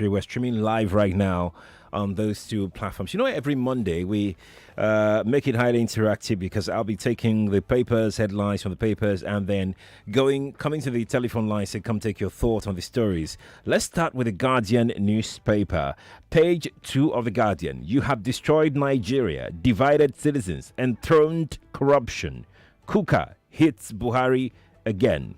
We're streaming live right now on those two platforms. You know, every Monday we make it highly interactive because I'll be taking the papers, headlines from the papers, and then coming to the telephone line, say, come take your thoughts on the stories. Let's start with the Guardian newspaper. Page 2 of the Guardian. You have destroyed Nigeria, divided citizens, enthroned corruption. Kuka hits Buhari again.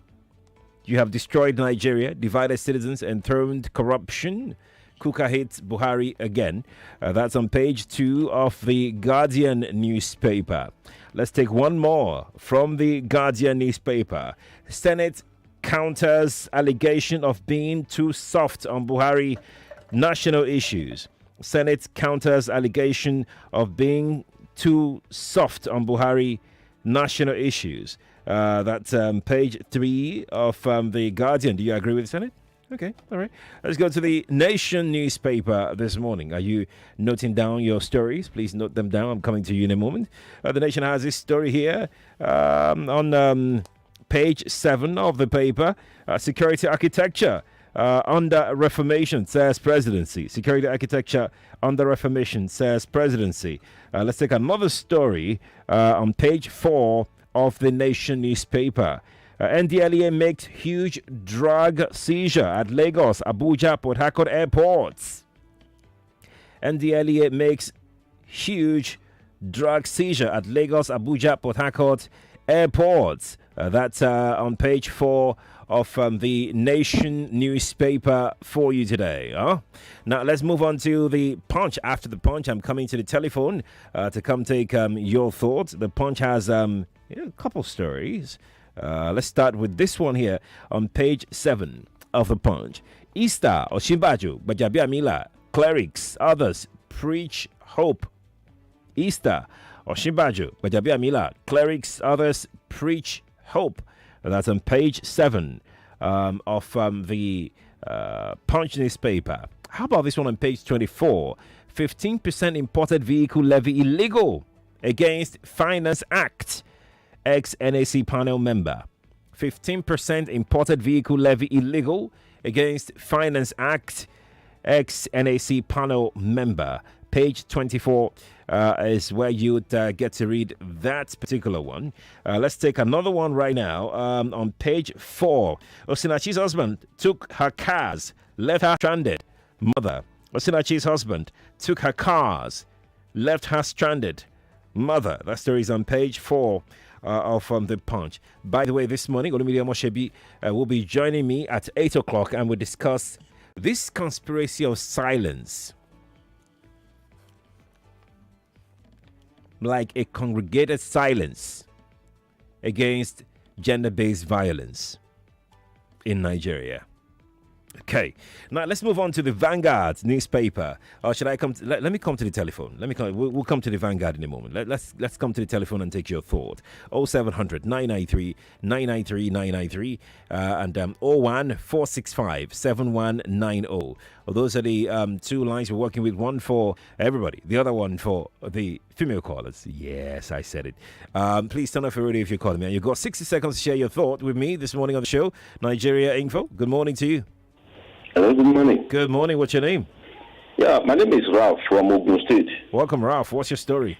You have destroyed Nigeria, divided citizens, enthroned corruption. Kuka hits Buhari again. That's on page 2 of the Guardian newspaper. Let's take one more from the Guardian newspaper. Senate counters allegation of being too soft on Buhari national issues. Senate counters allegation of being too soft on Buhari national issues. That's page 3 of the Guardian. Do you agree with the Senate? Okay, all right. Let's go to the Nation newspaper this morning. Are you noting down your stories? Please note them down. I'm coming to you in a moment. The Nation has this story here on page 7 of the paper. Security architecture under reformation, says presidency. Security architecture under reformation, says presidency. Let's take another story on page 4 of the Nation newspaper. NDLEA makes huge drug seizure at Lagos, Abuja, Port Harcourt airports. NDLEA makes huge drug seizure at Lagos, Abuja, Port Harcourt airports. That's on page 4 of the Nation newspaper for you today. Now, let's move on to the Punch. After the Punch, I'm coming to the telephone to come take your thoughts. The Punch has a couple stories. Let's start with this one here on page 7 of the Punch. Easter, Osinbajo, Gbajabiamila, clerics, others preach hope. Easter, Osinbajo, Gbajabiamila, clerics, others preach hope. That's on page 7 of the Punch newspaper. How about this one on page 24? 15% imported vehicle levy illegal against Finance Act. Ex-NAC panel member. 15% imported vehicle levy illegal against Finance Act. Ex-NAC panel member. Page 24 is where you'd get to read that particular one. Let's take another one right now on page 4. Osinachi's husband took her cars, left her stranded. Mother. Osinachi's husband took her cars, left her stranded. Mother. That story is on page 4 of the Punch. By the way, this morning, Olumide Omoshebi will be joining me at 8 o'clock and we'll discuss this conspiracy of silence. Like a congregated silence against gender-based violence in Nigeria. Okay, now let's move on to the Vanguard newspaper. Or should I come? Let me come to the telephone. We'll come to the Vanguard in a moment. Let's come to the telephone and take your thought. 0700 993 993 993 and 01 465 7190. Those are the two lines we're working with. One for everybody, the other one for the female callers. Yes, I said it. Please turn off your radio if you're calling me. You've got 60 seconds to share your thought with me this morning on the show. Nigeria Info. Good morning to you. Hello, good morning. Good morning. What's your name? Yeah, my name is Ralph from Ogun State. Welcome, Ralph. What's your story?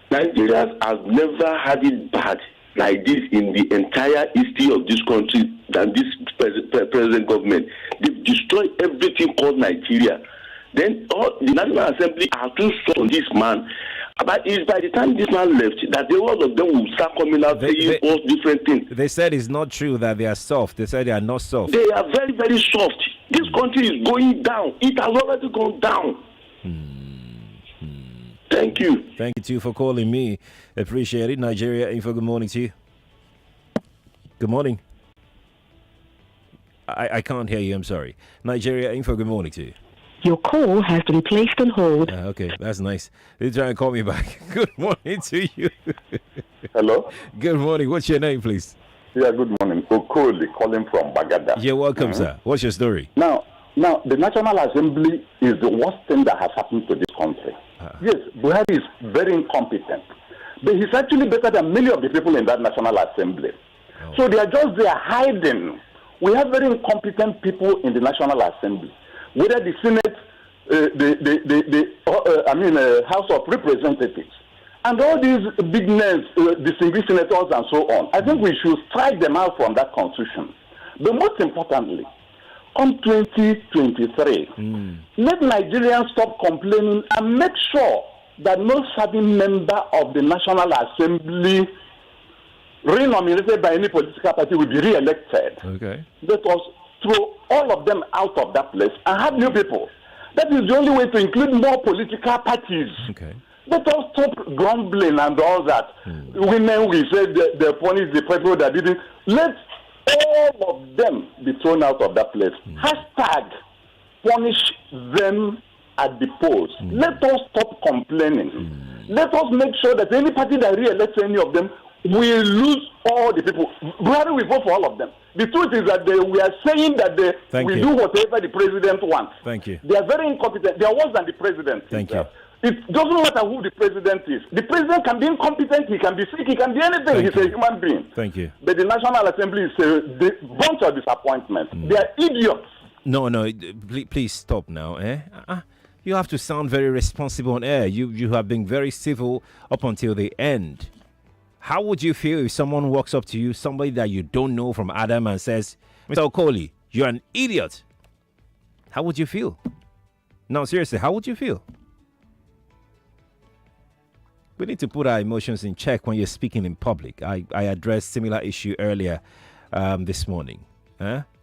Nigerians have never had it bad like this in the entire history of this country than this present government. They've destroyed everything called Nigeria. Then all the National Assembly are too soft on this man. But it's by the time this man left that the world of them will start coming out saying all different things. They said it's not true that they are soft. They said they are not soft. They are very, very soft. This country is going down. It has already gone down. Thank you. Thank you, too, for calling me. Appreciate it. Nigeria Info, good morning to you. Good morning. I can't hear you. I'm sorry. Nigeria Info, good morning to you. Your call has been placed on hold. Okay, that's nice. They try and call me back. Good morning to you. Hello? Good morning. What's your name, please? Yeah, good morning. Okoli calling from Bagada. You're welcome, sir. What's your story? Now, the National Assembly is the worst thing that has happened to this country. Yes, Buhari is very incompetent. But he's actually better than many of the people in that National Assembly. So they are just there hiding. We have very incompetent people in the National Assembly. whether the Senate, House of Representatives, and all these big names, distinguished senators and so on. I think we should strike them out from that constitution. But most importantly, on 2023, let Nigerians stop complaining and make sure that no certain member of the National Assembly re-nominated by any political party will be re-elected. Okay. Let us throw all of them out of that place and have new people. That is the only way to include more political parties. Okay. Let us stop grumbling and all that. Women, we said they punish the people that didn't. Let all of them be thrown out of that place. Hashtag punish them at the polls. Let us stop complaining. Let us make sure that any party that re-elects any of them will lose all the people. Buhari will vote for all of them. The truth is that we are saying that they will do whatever the president wants. Thank you. They are very incompetent. They are worse than the president. Thank you. It doesn't matter who the president is. The president can be incompetent, he can be sick, he can be anything. He's a human being. Thank you. But the National Assembly is a bunch of disappointment. They are idiots. No, please stop now. You have to sound very responsible on air. You have been very civil up until the end. How would you feel if someone walks up to you, somebody that you don't know from Adam, and says, Mr. Okoli, you're an idiot? How would you feel? No, seriously, how would you feel? We need to put our emotions in check when you're speaking in public. I addressed similar issue earlier this morning.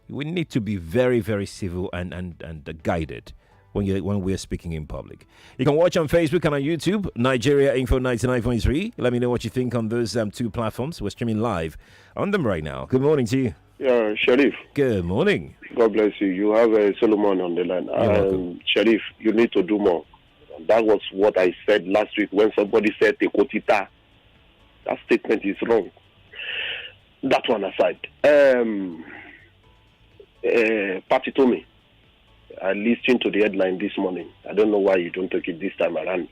We need to be very, very civil and guided when we're speaking in public. You can watch on Facebook and on YouTube, Nigeria Info 99.3. Let me know what you think on those two platforms. We're streaming live on them right now. Good morning to you. Yeah, Sheriff. Good morning. God bless you. You have Solomon on the line. Sheriff, you need to do more. That was what I said last week when somebody said Tekotita. That statement is wrong. That one aside. Patty Tommy, I listened to the headline this morning. I don't know why you don't take it this time around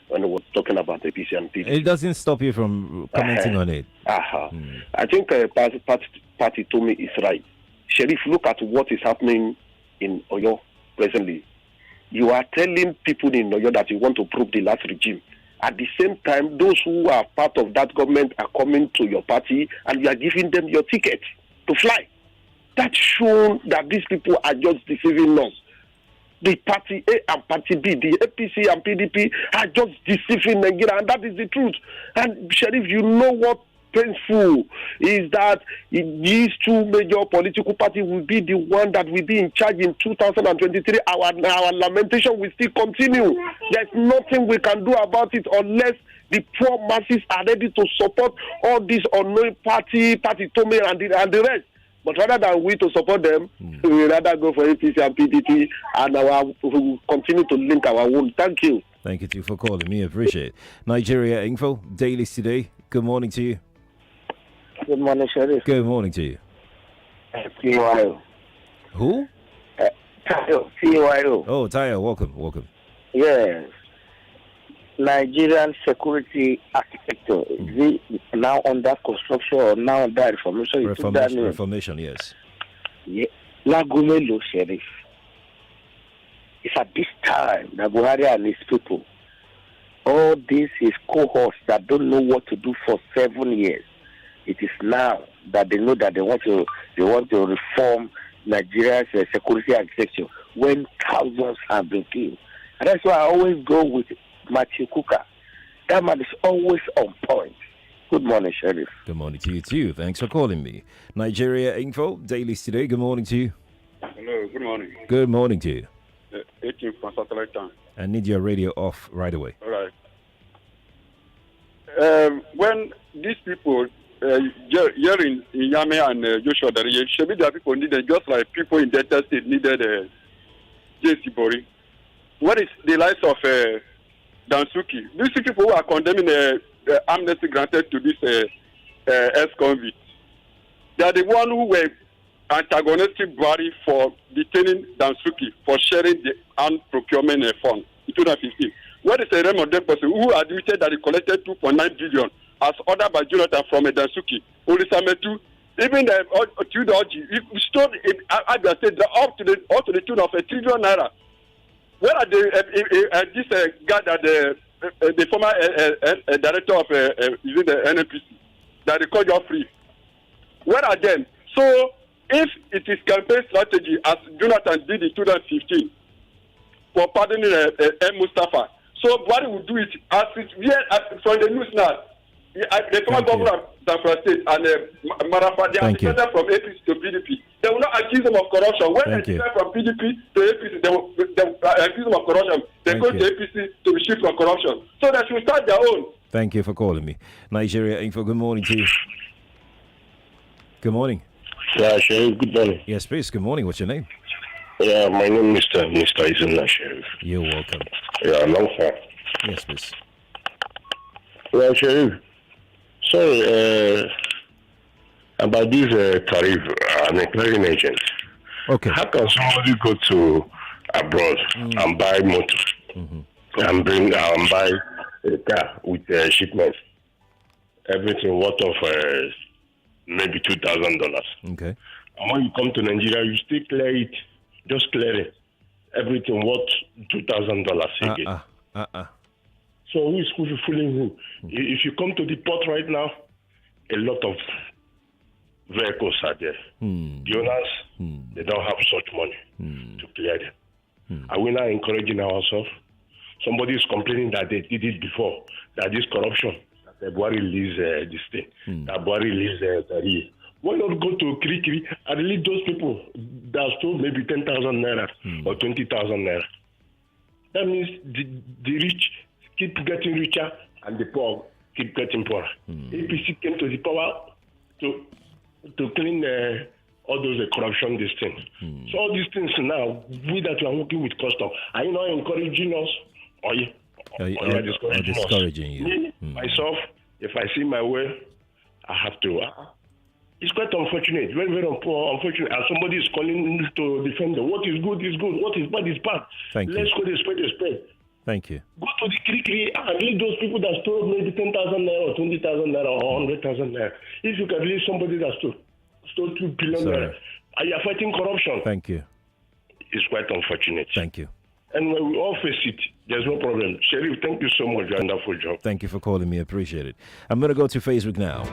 when I was talking about the PC and PDP. It doesn't stop you from commenting on it. I think Patty Tommy is right. Sheriff, look at what is happening in Oyo presently. You are telling people in Oyo that you want to prove the last regime. At the same time, those who are part of that government are coming to your party and you are giving them your ticket to fly. That shows that these people are just deceiving us. The party A and party B, the APC and PDP are just deceiving Nigeria, and that is the truth. And Sheriff, you know what painful is that these two major political parties will be the one that will be in charge in 2023. Our lamentation will still continue. There's nothing we can do about it unless the poor masses are ready to support all these unknown Patty Tommy and the rest. But rather than we to support them, we will rather go for APC and PDP, and we will continue to link our wound. Thank you. Thank you too for calling me. I appreciate it. Nigeria Info, Dailies today. Good morning to you. Good morning, Sheriff. Good morning to you. CYO. Who? Tayo. CYO. Oh, Tayo, welcome. Yes. Nigerian security architecture, is it now under construction or now under reformation? Reformation, yes. Yeah. Lagumelo, Sheriff. It's at this time that Buhari and his people, all this is cohorts that don't know what to do for 7 years. It is now that they know that they want to reform Nigeria's security architecture when thousands have been killed. And that's why I always go with Matthew Kuka. That man is always on point. Good morning, Sheriff. Good morning to you too. Thanks for calling me. Nigeria Info, Dailies today. Good morning to you. Hello, good morning. Good morning to you. 18 from satellite time. I need your radio off right away. All right. When these people here in Yame and Joshua, should be that people needed, just like people in Delta State needed J.C. Bori. What is the lives of Dansuki? These people who are condemning the amnesty granted to this ex-convict, they are the one who were antagonistic body for detaining Dansuki for sharing the armed procurement fund in 2015. What is the name of that person who admitted that he collected 2.9 billion as ordered by Jonathan from Dansuki? Olisametu Even the if we stole Abia State up to the tune of ₦1 trillion. Where are this guy that the former director of the NNPC that they call you free? Where are them? So if it is campaign strategy as Jonathan did in 2015 for pardoning M. Mustafa, so what will do it as it from the news now. The former governor of Zamfara State and Marafa, they are defended from APC to PDP. They will not accuse them of corruption. When they defend from PDP to APC, they will accuse them of corruption. They go to APC to be shift from corruption. So they should start their own. Thank you for calling me. Nigeria Info, good morning to you. Good morning. Yeah, Sheriff, good morning. Yes, please. Good morning. What's your name? Yeah, my name is Mr. Isuna, Sheriff. You're welcome. Yeah, long time. Yes, please. Well, Sheriff, sorry, about this tariff, I'm a clearing agent. Okay. How can somebody go to abroad and buy motor and bring and buy a car with shipment, everything worth of maybe $2,000? Okay. And when you come to Nigeria, you still clear it, just clear it, everything worth $2,000 again. So who is fooling who? If you come to the port right now, a lot of vehicles are there. The owners, they don't have such money to clear them. Are we now encouraging ourselves? Somebody is complaining that they did it before, that this corruption, that Buhari release this thing, that Buhari release Tari. Why not go to Kiri and release those people that stole maybe 10,000 naira or 20,000 naira? That means the rich keep getting richer and the poor keep getting poorer. APC came to the power to clean all those corruption, these things. So all these things now, we that are working with custom, are you not encouraging us? Or you are discouraging you? Me, myself, if I see my way, I have to. It's quite unfortunate, very, very unfortunate. And somebody is calling to defend them. What is good is good. What is bad is bad. Let's go to spread. Thank you. Go to the Kiri and leave those people that stole maybe 10,000 naira or 20,000 naira or 100,000 naira. If you can release somebody that stole 2 billion naira, and you are fighting corruption. Thank you. It's quite unfortunate. Thank you. And when we all face it, there's no problem. Sheriff, thank you so much. You're a wonderful job. Thank you for calling me. Appreciate it. I'm going to go to Facebook now.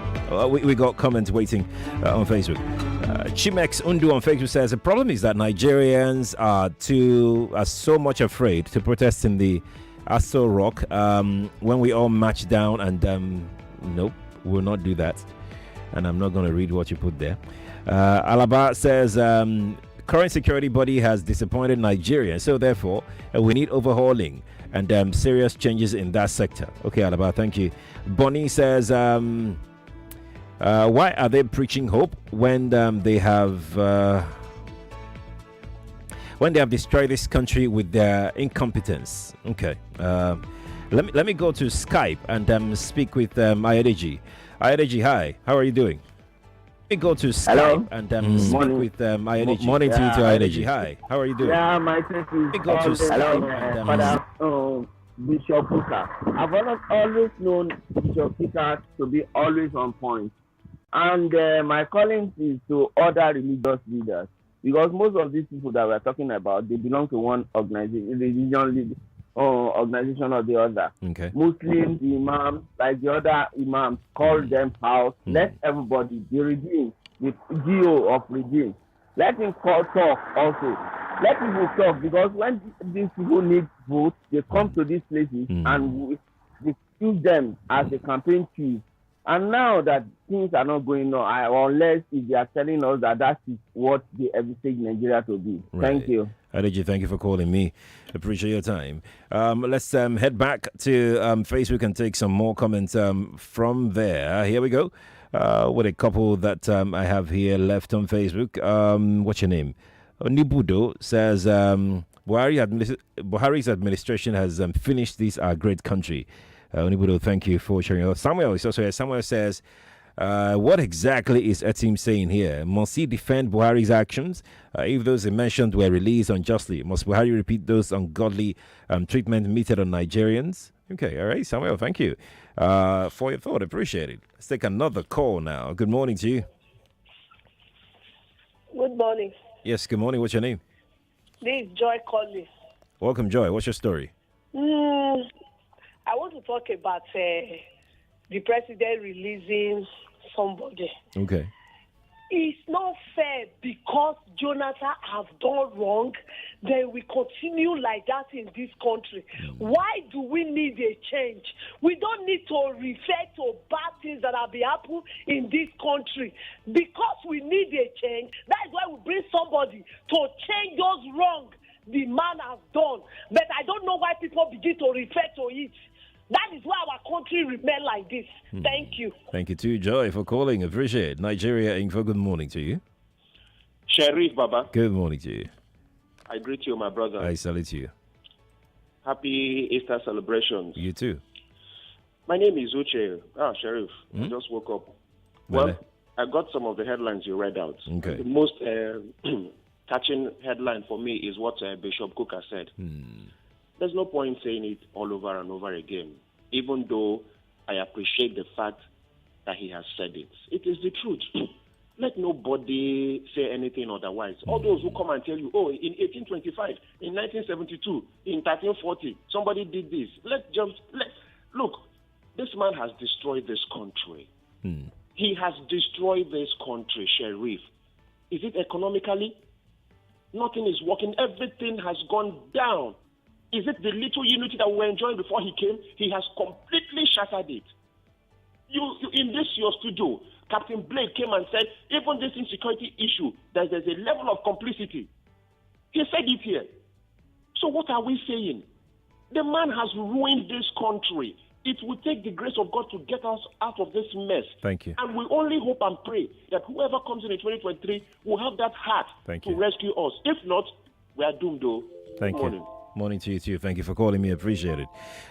We got comments waiting on Facebook. Chimex Undu on Facebook says, the problem is that Nigerians are so much afraid to protest in the Aso Rock when we all march down and nope, we'll not do that. And I'm not going to read what you put there. Alaba says, current security body has disappointed Nigerians, so therefore we need overhauling and serious changes in that sector. Okay, Alaba, thank you. Bonnie says, why are they preaching hope when they have destroyed this country with their incompetence? Okay, let me go to Skype and speak with Ayedeji. Ayedeji, hi, how are you doing? Let me go to Skype and speak with Ayedeji. Morning to you, Ayedeji. Hi, how are you doing? Yeah, my thank you. Let me go to Skype Father Bishop Puka. I've always known Bishop Puka to be always on point. And my calling is to other religious leaders, because most of these people that we're talking about, they belong to one organization or the other. Okay. Muslims, imams, like the other imams, call them out. Let everybody, the regime, the GO of regime, let him talk also. Let people talk, because when these people need votes, they come to these places and we choose them as the campaign chief. And now that things are not going on, unless if they are telling us that is what they envisage Nigeria to be. Right. Thank you. Adeji, thank you for calling me. Appreciate your time. Let's head back to Facebook and take some more comments from there. Here we go. With a couple that I have here left on Facebook. What's your name? Nibudo says, Buhari's administration has finished this our great country. Nibudo, thank you for sharing. Samuel is also here. Samuel says, what exactly is Etim saying here? Must he defend Buhari's actions? If those he mentioned were released unjustly, must Buhari repeat those ungodly treatment meted on Nigerians? Okay, all right, Samuel, thank you for your thought. Appreciate it. Let's take another call now. Good morning to you. Good morning. Yes, good morning. What's your name? This is Joy calling. Welcome, Joy. What's your story? I want to talk about the president releasing somebody. Okay. It's not fair because Jonathan have done wrong, then we continue like that in this country. Why do we need a change? We don't need to refer to bad things that have been happening in this country. Because we need a change, that's why we bring somebody to change those wrong the man has done. But I don't know why people begin to refer to it. That is why our country remain like this. Thank you. Thank you too, Joy, for calling. Appreciate it. Nigeria Info, good morning to you. Sheriff Baba. Good morning to you. I greet you, my brother. I salute you. Happy Easter celebrations. You too. My name is Uche. Sheriff, I just woke up. Well, I got some of the headlines you read out. Okay. The most touching headline for me is what Bishop Cooker said. There's no point saying it all over and over again, even though I appreciate the fact that he has said it. It is the truth. Let nobody say anything otherwise. All those who come and tell you, oh, in 1825, in 1972, in 1340, somebody did this. Look, this man has destroyed this country. He has destroyed this country, Sheriff. Is it economically? Nothing is working. Everything has gone down. Is it the little unity that we were enjoying before he came? He has completely shattered it. You in this your studio, Captain Blake came and said, even this insecurity issue, there's a level of complicity. He said it here. So what are we saying? The man has ruined this country. It will take the grace of God to get us out of this mess. Thank you. And we only hope and pray that whoever comes in 2023 will have that heart to rescue us. If not, we are doomed, though. Thank you. Morning to you too. Thank you for calling me. Appreciate it.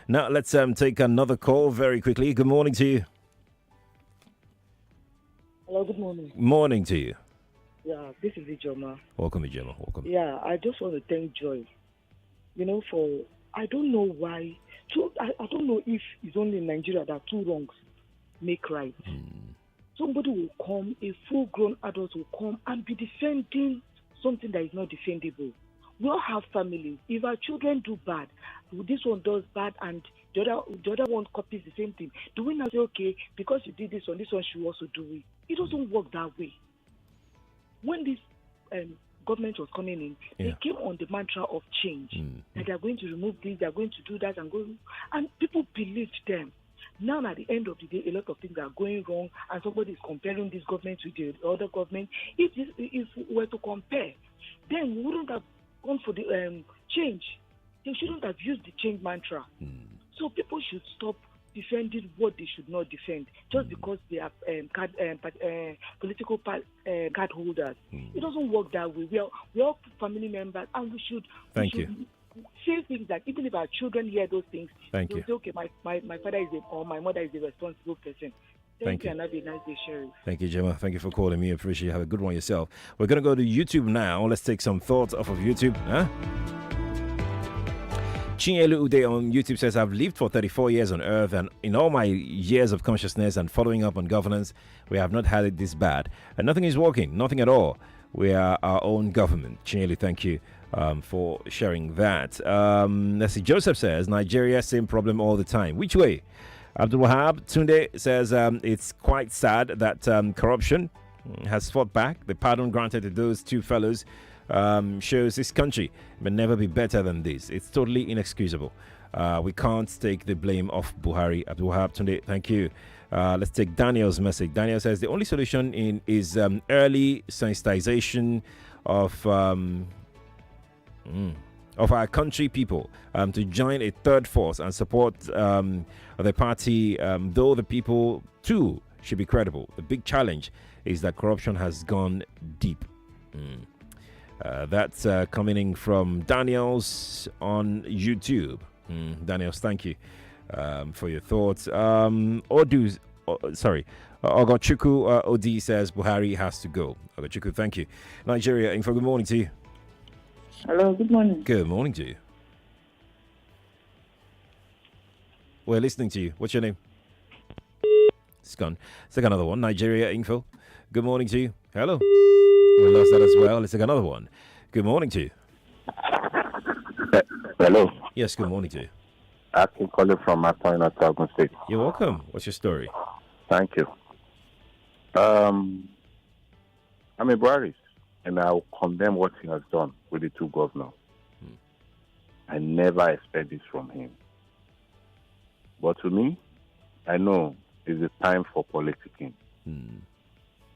Now let's take another call very quickly. Good morning to you. Hello, good morning. Morning to you. Yeah, this is Ijoma. Welcome, Ijoma. Welcome. Yeah, I just want to thank Joy. I don't know why. I don't know if it's only in Nigeria that two wrongs make right. Somebody will come, a full-grown adult will come and be defending something that is not defendable. We all have families. If our children do bad, this one does bad and the other one copies the same thing, do we now say, okay, because you did this one should also do it? It doesn't work that way. When this government was coming in, they came on the mantra of change. That they are going to remove this, they are going to do that, and people believed them. Now, at the end of the day, a lot of things are going wrong, and somebody is comparing this government with the other government. If we were to compare, then we wouldn't have gone for the change. They shouldn't have used the change mantra. So people should stop defending what they should not defend just because they are political card holders. It doesn't work that way. We are family members, and we should say things that even if our children hear those things, they'll say, okay, my father or my mother is a responsible person. Thank you, and have a nice day, Sheriff. Thank you, Gemma. Thank you for calling me. Appreciate it. Have a good one yourself. We're going to go to YouTube now. Let's take some thoughts off of YouTube. Chinyelu Ude on YouTube says, I've lived for 34 years on Earth, and in all my years of consciousness and following up on governance, we have not had it this bad. And nothing is working, nothing at all. We are our own government. Chinyelu, thank you for sharing that. Let's see. Joseph says, Nigeria, same problem all the time. Which way? Abdul Wahab Tunde says, it's quite sad that corruption has fought back. The pardon granted to those two fellows shows this country may never be better than this. It's totally inexcusable. We can't take the blame off Buhari. Abdul Wahab Tunde, thank you. Let's take Daniel's message. Daniel says the only solution is early sensitization of our country people to join a third force and support the party, though the people too should be credible. The big challenge is that corruption has gone deep. That's coming in from Daniels on YouTube. Daniels, thank you for your thoughts. Ogochuku Odi says Buhari has to go. Ogochuku, thank you. Nigeria Info, good morning to you. Hello, good morning. Good morning to you. We're listening to you. What's your name? It's gone. Let's take another one. Nigeria Info. Good morning to you. Hello. We lost that as well. Let's take another one. Good morning to you. Hello. Yes, good morning to you. I can call you from Master Ogun State. You're welcome. What's your story? Thank you. I'm a Buhari, and I'll condemn what he has done with the two governors. I never expect this from him. But to me, I know it's a time for politicking.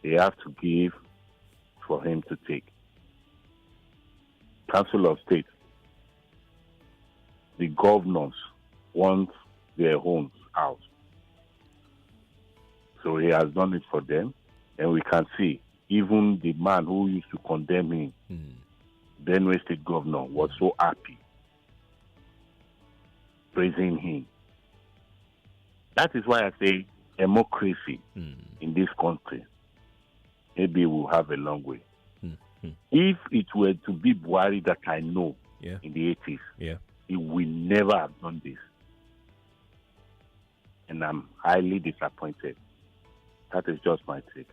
They have to give for him to take. Council of State, the governors want their homes out. So he has done it for them, and we can see even the man who used to condemn him, Benue State Governor, was so happy, praising him. That is why I say democracy in this country, maybe we'll have a long way. If it were to be Buhari that I know in the 80s, he will never have done this. And I'm highly disappointed. That is just my take.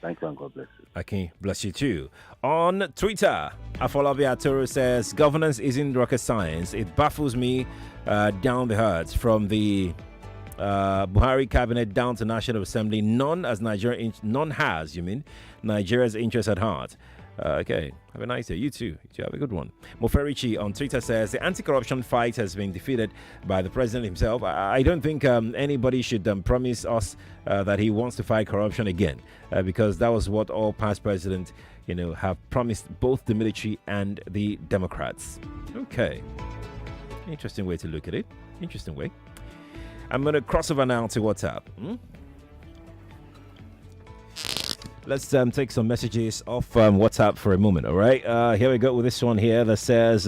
Thank you and God bless you. Okay, bless you too. On Twitter, Afolabi Atoro says, governance isn't rocket science. It baffles me down the heart from the Buhari cabinet down to National Assembly. None has Nigeria's interest at heart. Okay, have a nice day. You too. You have a good one. Moferici on Twitter says the anti-corruption fight has been defeated by the president himself. I don't think anybody should promise us that he wants to fight corruption again, because that was what all past presidents, have promised both the military and the Democrats. Okay, interesting way to look at it. Interesting way. I'm going to cross over now to WhatsApp. Let's take some messages off WhatsApp for a moment, all right? Here we go with this one here that says,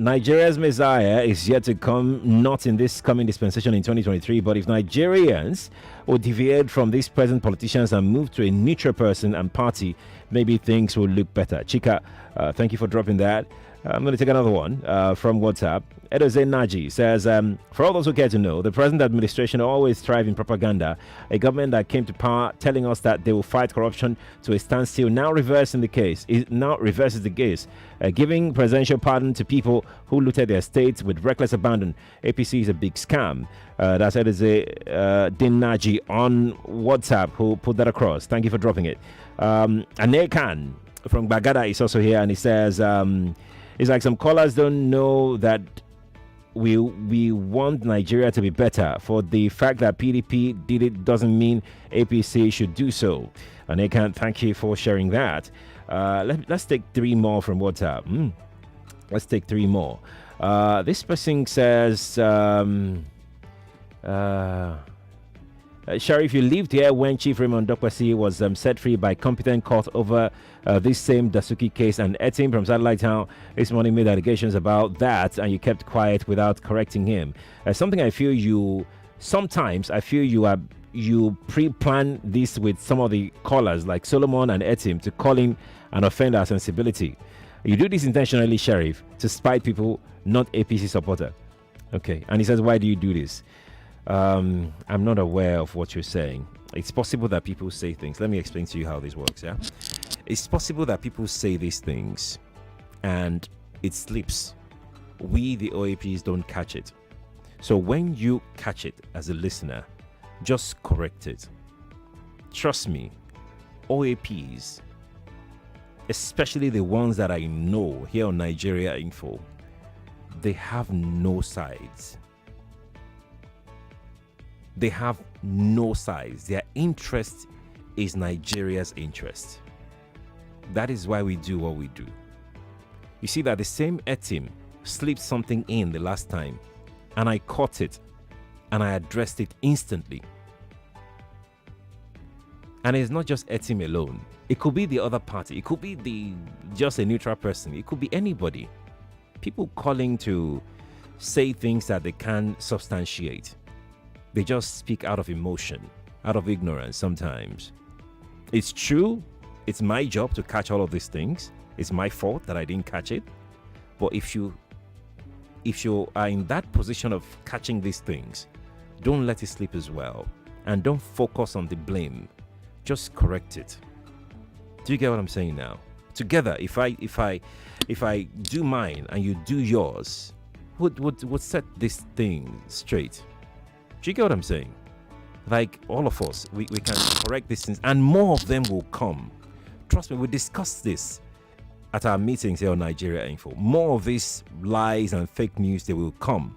Nigeria's Messiah is yet to come, not in this coming dispensation in 2023, but if Nigerians will deviate from these present politicians and move to a neutral person and party, maybe things will look better. Chika, thank you for dropping that. I'm going to take another one from WhatsApp. Edoze Naji says, for all those who care to know, the present administration always thrive in propaganda. A government that came to power telling us that they will fight corruption to a standstill now reverses the case, giving presidential pardon to people who looted their states with reckless abandon. APC is a big scam. That's Edoze Naji on WhatsApp who put that across. Thank you for dropping it. Ane Khan from Bagada is also here, and he says, it's like some callers don't know that we want Nigeria to be better. For the fact that PDP did it doesn't mean APC should do so. And I can't thank you for sharing that. Let's take three more from WhatsApp. Let's take three more. This person says, Sheriff, you lived here when Chief Raymond Dokwasi was set free by competent court over this same Dasuki case, and Etim from Satellite Town this morning made allegations about that, and you kept quiet without correcting him. Something I feel you pre-plan this with some of the callers like Solomon and Etim to call him an offender of sensibility. You do this intentionally, Sheriff, to spite people, not APC supporter. Okay, and he says, why do you do this? I'm not aware of what you're saying. It's possible that people say things. Let me explain to you how this works, yeah? It's possible that people say these things and it slips. We, the OAPs, don't catch it. So when you catch it as a listener, just correct it. Trust me, OAPs, especially the ones that I know here on Nigeria Info, they have no sides. They have no sides. Their interest is Nigeria's interest. That is why we do what we do. You see that the same Etim slipped something in the last time, and I caught it, and I addressed it instantly. And it's not just Etim alone. It could be the other party. It could be just a neutral person. It could be anybody. People calling to say things that they can't substantiate. They just speak out of emotion, out of ignorance sometimes. It's true. It's my job to catch all of these things. It's my fault that I didn't catch it. But if you are in that position of catching these things, don't let it slip as well. And don't focus on the blame. just correct it. Do you get what I'm saying now? Together, if I do mine and you do yours, would set this thing straight. Do you get what I'm saying? Like all of us, we can correct these things, and more of them will come. Trust me, we discussed this at our meetings here on Nigeria Info. More of these lies and fake news, they will come.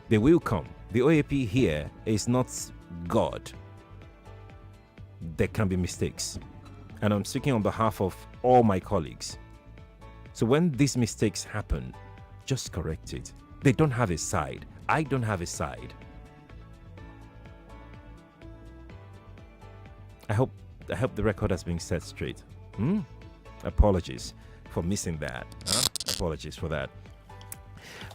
They will come. The OAP here is not God. There can be mistakes. And I'm speaking on behalf of all my colleagues. So when these mistakes happen, just correct it. They don't have a side. I don't have a side. I hope the record has been set straight. Apologies for missing that. Apologies for that.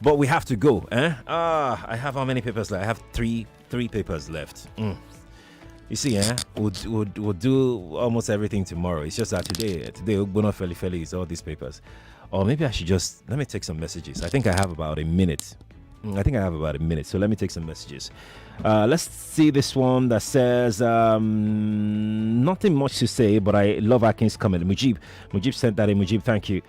But we have to go. I have how many papers left? I have three papers left. You see, we'll do almost everything tomorrow. It's just that today Ogbono Feli is all these papers. Or maybe I should let me take some messages. I think I have about a minute. So let me take some messages. Let's see this one that says, nothing much to say, but I love Akin's comment. Mujib sent that in. Mujib, thank you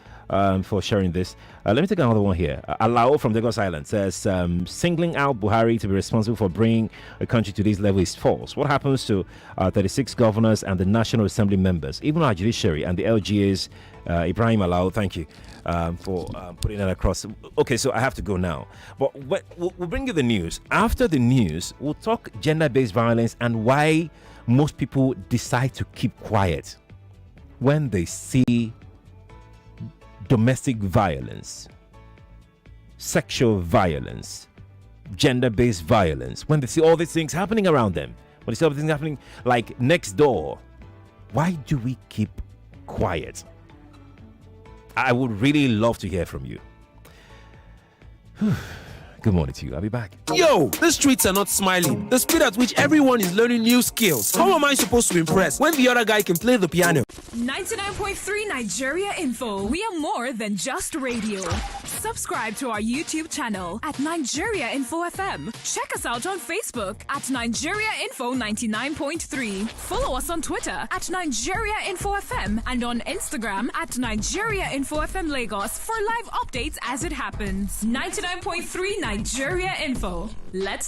for sharing this. Let me take another one here. Alao from Lagos Island says, singling out Buhari to be responsible for bringing a country to this level is false. What happens to 36 governors and the National Assembly members, even our judiciary and the LGAs? Ibrahim Alao, thank you for putting that across. Okay, so I have to go now. But we'll bring you the news. After the news, we'll talk gender-based violence and why most people decide to keep quiet when they see domestic violence, sexual violence, gender-based violence, when they see all these things happening around them, when they see all these things happening like next door. Why do we keep quiet? I would really love to hear from you. Good morning to you. I'll be back. Yo, the streets are not smiling. The speed at which everyone is learning new skills. How am I supposed to impress when the other guy can play the piano? 99.3 Nigeria Info. We are more than just radio. Subscribe to our YouTube channel at Nigeria Info FM. Check us out on Facebook at Nigeria Info 99.3. Follow us on Twitter at Nigeria Info FM and on Instagram at Nigeria Info FM Lagos for live updates as it happens. 99.3 Nigeria Info. Let's